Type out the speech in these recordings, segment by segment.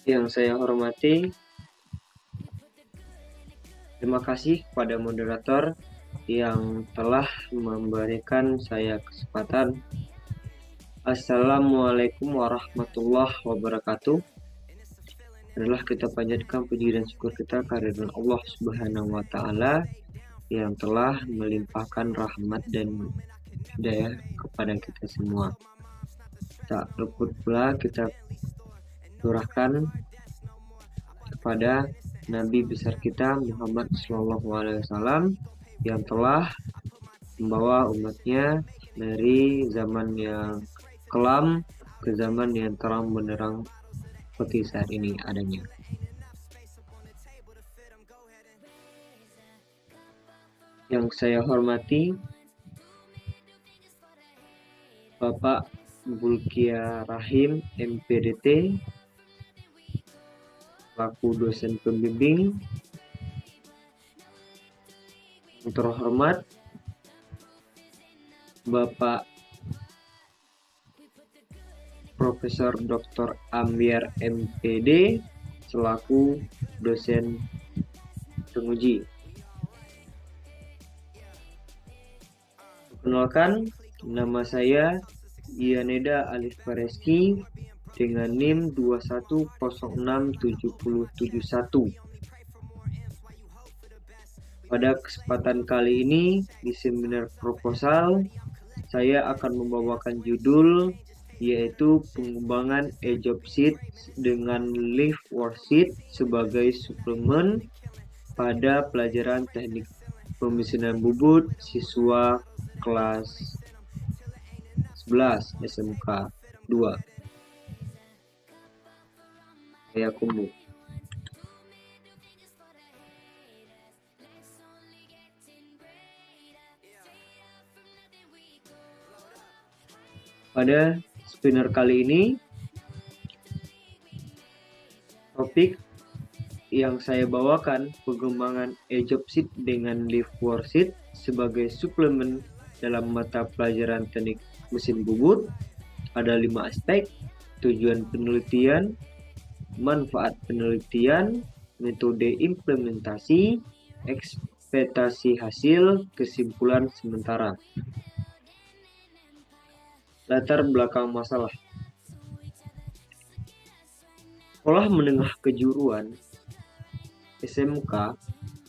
Yang saya hormati, terima kasih kepada moderator yang telah memberikan saya kesempatan. Assalamualaikum warahmatullahi wabarakatuh. Adalah kita panjatkan puji dan syukur kita kehadiran Allah Subhanahu wa Ta'ala yang telah melimpahkan rahmat dan hidayah kepada kita semua. Tak luput pula kita curahkan kepada Nabi besar kita Muhammad SAW yang telah membawa umatnya dari zaman yang kelam ke zaman yang terang benderang seperti saat ini adanya. Yang saya hormati Bapak Bulkia Rahim MPDT selaku dosen pembimbing, yang terhormat Bapak Profesor Dr. Ambiar MPD selaku dosen penguji. Perkenalkan, nama saya Yaneda Alif Fareski dengan NIM 21067071. Pada kesempatan kali ini di seminar proposal saya akan membawakan judul yaitu pengembangan e-job sheet dengan live worksheet sebagai suplemen pada pelajaran teknik pembisanan bubut siswa kelas 11 SMK 2 Payakumbuh. Pada seminar kali ini, topik yang saya bawakan pengembangan e-job sheet dengan live worksheet sebagai suplemen dalam mata pelajaran teknik mesin bubut. Ada 5 aspek: tujuan penelitian, manfaat penelitian, metode implementasi, ekspektasi hasil, kesimpulan sementara. Latar belakang masalah. Sekolah menengah kejuruan SMK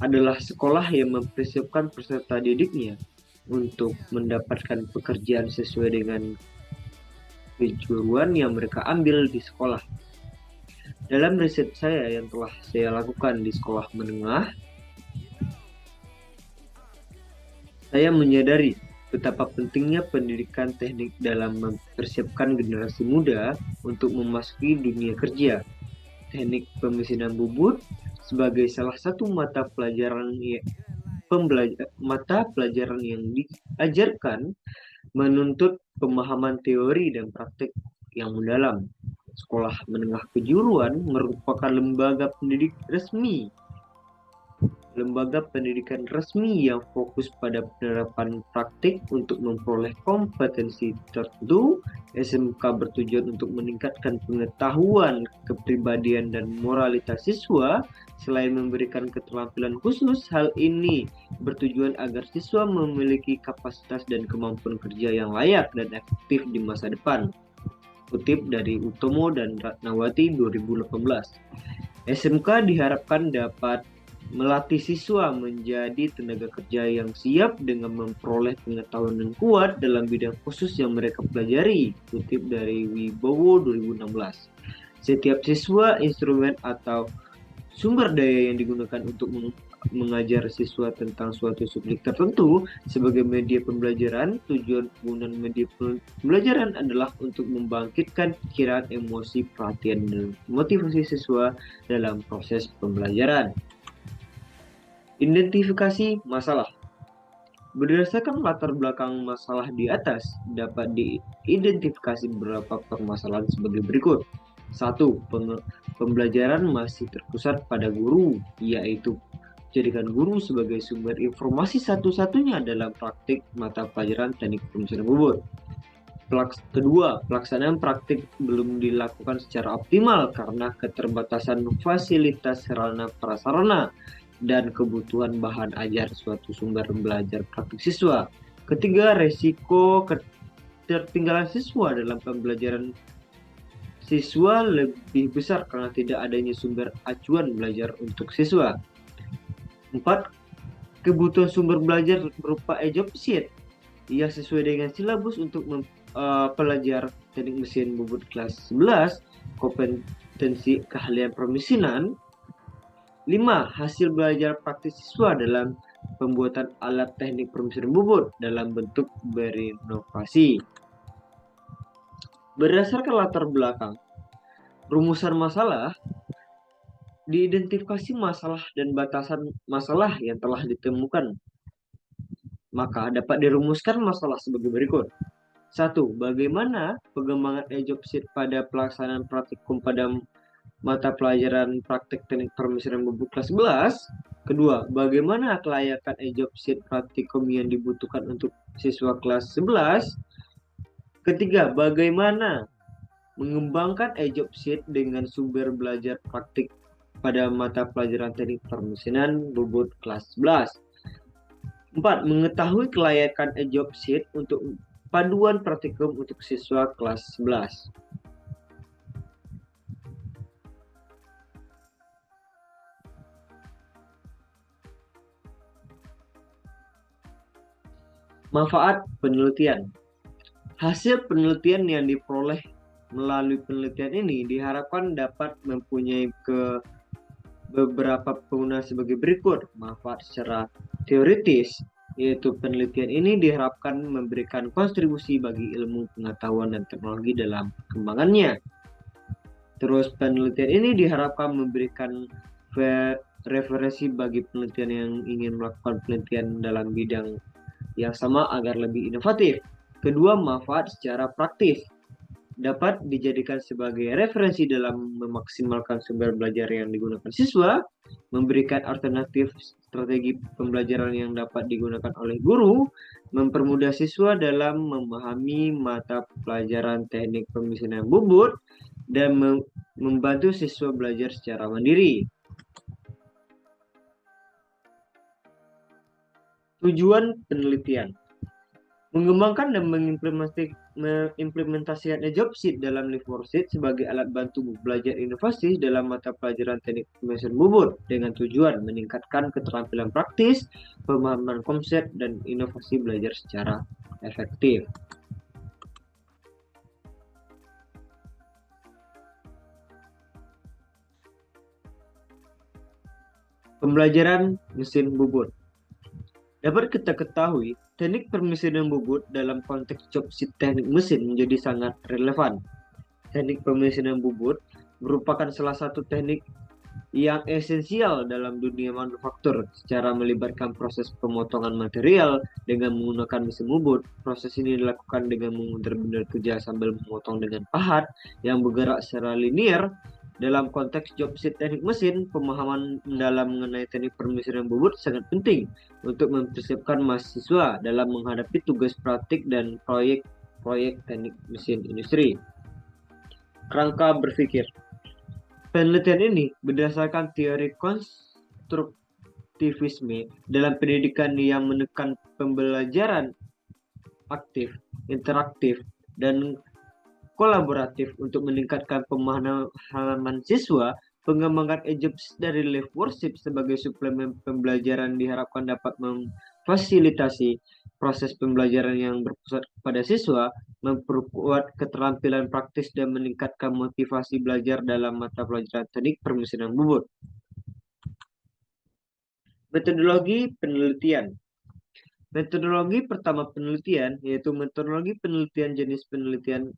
adalah sekolah yang mempersiapkan peserta didiknya untuk mendapatkan pekerjaan sesuai dengan kejuruan yang mereka ambil di sekolah. Dalam riset saya yang telah saya lakukan di sekolah menengah, saya menyadari betapa pentingnya pendidikan teknik dalam mempersiapkan generasi muda untuk memasuki dunia kerja. Teknik pemesinan bubut sebagai salah satu mata pelajaran yang diajarkan menuntut pemahaman teori dan praktik yang mendalam. Sekolah menengah kejuruan merupakan lembaga pendidikan resmi yang fokus pada penerapan praktik untuk memperoleh kompetensi tertentu. SMK bertujuan untuk meningkatkan pengetahuan, kepribadian, dan moralitas siswa. Selain memberikan keterampilan khusus, hal ini bertujuan agar siswa memiliki kapasitas dan kemampuan kerja yang layak dan efektif di masa depan. Kutip dari Utomo dan Ratnawati 2018. SMK diharapkan dapat melatih siswa menjadi tenaga kerja yang siap dengan memperoleh pengetahuan yang kuat dalam bidang khusus yang mereka pelajari. Kutip dari Wibowo 2016. Setiap siswa, instrumen atau sumber daya yang digunakan untuk mengajar siswa tentang suatu subjek tertentu sebagai media pembelajaran. Tujuan penggunaan media pembelajaran adalah untuk membangkitkan pikiran, emosi, perhatian, dan motivasi siswa dalam proses pembelajaran. Identifikasi masalah. Berdasarkan latar belakang masalah di atas, dapat diidentifikasi beberapa permasalahan sebagai berikut. 1. Pembelajaran masih terpusat pada guru, yaitu jadikan guru sebagai sumber informasi satu-satunya dalam praktik mata pelajaran teknik pemesinan bubut. Kedua, pelaksanaan praktik belum dilakukan secara optimal karena keterbatasan fasilitas sarana prasarana dan kebutuhan bahan ajar suatu sumber belajar praktik siswa. Ketiga, resiko ketertinggalan siswa dalam pembelajaran siswa lebih besar karena tidak adanya sumber acuan belajar untuk siswa. 4. Kebutuhan sumber belajar berupa job sheet yang sesuai dengan silabus untuk pelajar teknik mesin bobot kelas 11, kompetensi keahlian permesinan. 5. Hasil belajar praktis siswa dalam pembuatan alat teknik permesinan bobot dalam bentuk berinovasi. Berdasarkan latar belakang rumusan masalah, diidentifikasi masalah dan batasan masalah yang telah ditemukan. Maka dapat dirumuskan masalah sebagai berikut. 1. Bagaimana pengembangan job sheet pada pelaksanaan praktikum pada mata pelajaran praktik teknik permesinan bobot kelas 11. Kedua, bagaimana kelayakan job sheet praktikum yang dibutuhkan untuk siswa kelas 11. Ketiga, bagaimana mengembangkan job sheet dengan sumber belajar praktik pada mata pelajaran teknik permesinan bobot kelas 11. 4. Mengetahui kelayakan job sheet untuk panduan praktikum untuk siswa kelas 11. Manfaat penelitian. Hasil penelitian yang diperoleh melalui penelitian ini diharapkan dapat mempunyai beberapa penggunaan sebagai berikut. Manfaat secara teoritis, yaitu penelitian ini diharapkan memberikan kontribusi bagi ilmu pengetahuan dan teknologi dalam perkembangannya. Terus penelitian ini diharapkan memberikan referensi bagi penelitian yang ingin melakukan penelitian dalam bidang yang sama agar lebih inovatif. Kedua, manfaat secara praktis dapat dijadikan sebagai referensi dalam memaksimalkan sumber belajar yang digunakan siswa, memberikan alternatif strategi pembelajaran yang dapat digunakan oleh guru, mempermudah siswa dalam memahami mata pelajaran teknik pemesinan bobot, dan membantu siswa belajar secara mandiri. Tujuan penelitian: mengembangkan dan mengimplementasikan job sheet dalam live worksheet sebagai alat bantu belajar inovasi dalam mata pelajaran teknik pemesinan bobot dengan tujuan meningkatkan keterampilan praktis, pemahaman konsep, dan inovasi belajar secara efektif. Pembelajaran mesin bobot. Dapat kita ketahui, teknik permesinan bobot dalam konteks job sheet teknik mesin menjadi sangat relevan. Teknik permesinan bobot merupakan salah satu teknik yang esensial dalam dunia manufaktur secara melibatkan proses pemotongan material dengan menggunakan mesin bobot. Proses ini dilakukan dengan memutar benda kerja sambil memotong dengan pahat yang bergerak secara linear. Dalam konteks job sheet teknik mesin, pemahaman mendalam mengenai teknik permesinan bobot sangat penting untuk mempersiapkan mahasiswa dalam menghadapi tugas praktik dan proyek teknik mesin industri. Kerangka berpikir. Penelitian ini berdasarkan teori konstruktivisme dalam pendidikan yang menekan pembelajaran aktif, interaktif, dan kolaboratif untuk meningkatkan pemahaman siswa. Pengembangan EJOBS dari live worksheet sebagai suplemen pembelajaran diharapkan dapat memfasilitasi proses pembelajaran yang berpusat pada siswa, memperkuat keterampilan praktis, dan meningkatkan motivasi belajar dalam mata pelajaran teknik permesinan bobot. Metodologi penelitian. Metodologi pertama penelitian yaitu metodologi penelitian jenis penelitian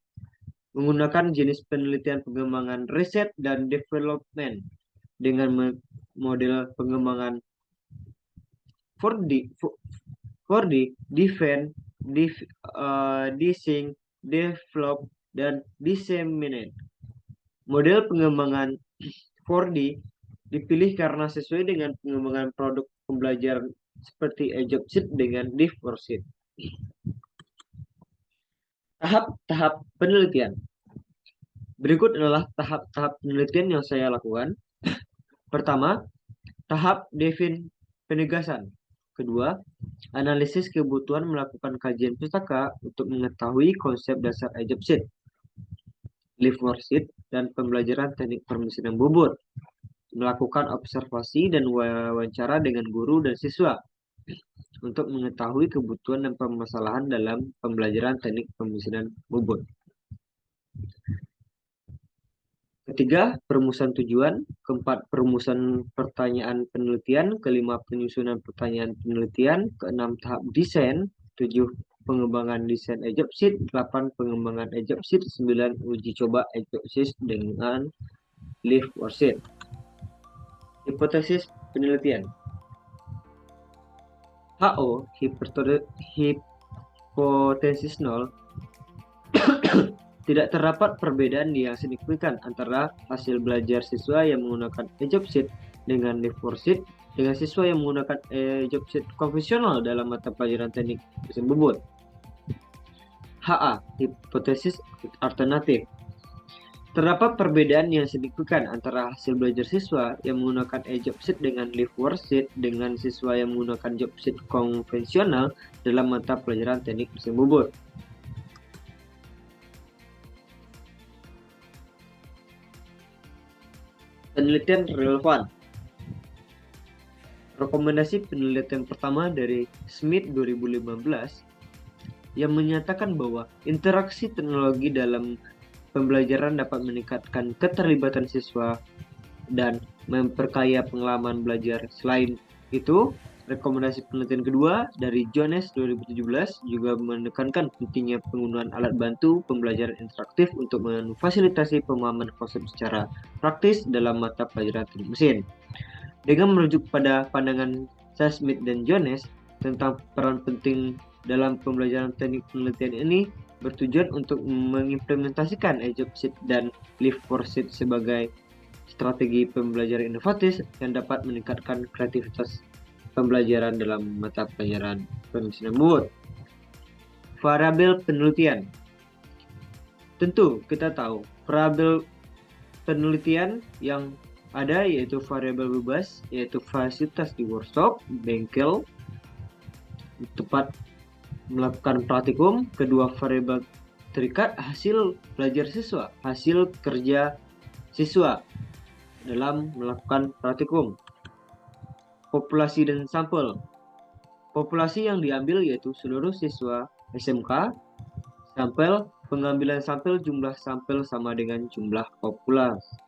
menggunakan jenis penelitian pengembangan riset dan development dengan model pengembangan 4D, define, design, develop, dan disseminate. Model pengembangan 4D dipilih karena sesuai dengan pengembangan produk pembelajaran seperti job sheet dengan live worksheet. Tahap-tahap penelitian. Berikut adalah tahap-tahap penelitian yang saya lakukan. Pertama, tahap penegasan. Kedua, analisis kebutuhan melakukan kajian pustaka untuk mengetahui konsep dasar Egypt Sheet, Live Worksheet, dan pembelajaran teknik permesinan bobot. Melakukan observasi dan wawancara dengan guru dan siswa untuk mengetahui kebutuhan dan permasalahan dalam pembelajaran teknik permesinan bobot. Ketiga, perumusan tujuan. Keempat, perumusan pertanyaan penelitian. Kelima, penyusunan pertanyaan penelitian. Keenam, tahap desain. 7, pengembangan desain Egypt Sheet. 8, pengembangan Egypt Sheet. 9, uji coba Egypt Sheet dengan Live Worksheet. Hipotesis penelitian. HO, hipotesis nol. Tidak terdapat perbedaan yang signifikan antara hasil belajar siswa yang menggunakan Egypt Sheet dengan Live Worksheet dengan siswa yang menggunakan Egypt Sheet konvensional dalam mata pelajaran teknik mesin bobot. HA, hipotesis alternatif. Terdapat perbedaan yang signifikan antara hasil belajar siswa yang menggunakan Egypt Sheet dengan Live Worksheet dengan siswa yang menggunakan Egypt Sheet konvensional dalam mata pelajaran teknik mesin bobot. Penelitian relevan. Rekomendasi penelitian pertama dari Smith 2015 yang menyatakan bahwa interaksi teknologi dalam pembelajaran dapat meningkatkan keterlibatan siswa dan memperkaya pengalaman belajar. Selain itu, rekomendasi penelitian kedua dari Jones 2017 juga menekankan pentingnya penggunaan alat bantu pembelajaran interaktif untuk memfasilitasi pemahaman konsep secara praktis dalam mata pelajaran teknik mesin. Dengan merujuk pada pandangan Smith dan Jones tentang peran penting dalam pembelajaran teknik penelitian ini bertujuan untuk mengimplementasikan Egypt Sheet dan Live Worksheet sebagai strategi pembelajaran inovatif yang dapat meningkatkan kreativitas pembelajaran dalam mata pelajaran permesinan bobot. Variabel penelitian. Tentu kita tahu variabel penelitian yang ada yaitu variabel bebas, yaitu fasilitas di workshop, bengkel, tempat melakukan praktikum. Kedua, variabel terikat hasil belajar siswa, hasil kerja siswa dalam melakukan praktikum. Populasi dan sampel. Populasi yang diambil yaitu seluruh siswa SMK. Sampel, pengambilan sampel, jumlah sampel sama dengan jumlah populasi.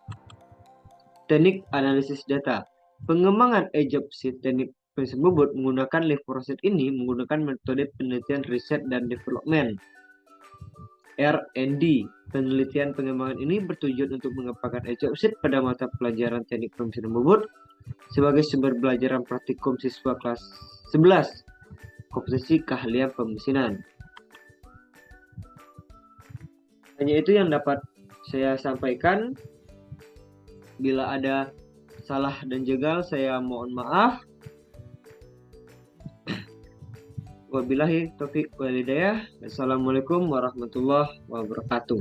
Teknik analisis data. Pengembangan Egypt Sheet teknik mesin bobot menggunakan Live Worksheet ini menggunakan metode penelitian riset dan development R&D. Penelitian pengembangan ini bertujuan untuk mengembangkan Egypt Sheet pada mata pelajaran teknik permesinan bobot sebagai sumber belajaran praktikum siswa kelas 11 kompetensi keahlian pemesinan. Hanya itu yang dapat saya sampaikan. Bila ada salah dan jegal, saya mohon maaf. Wabillahi taufiq wal hidayah. Assalamualaikum warahmatullahi wabarakatuh.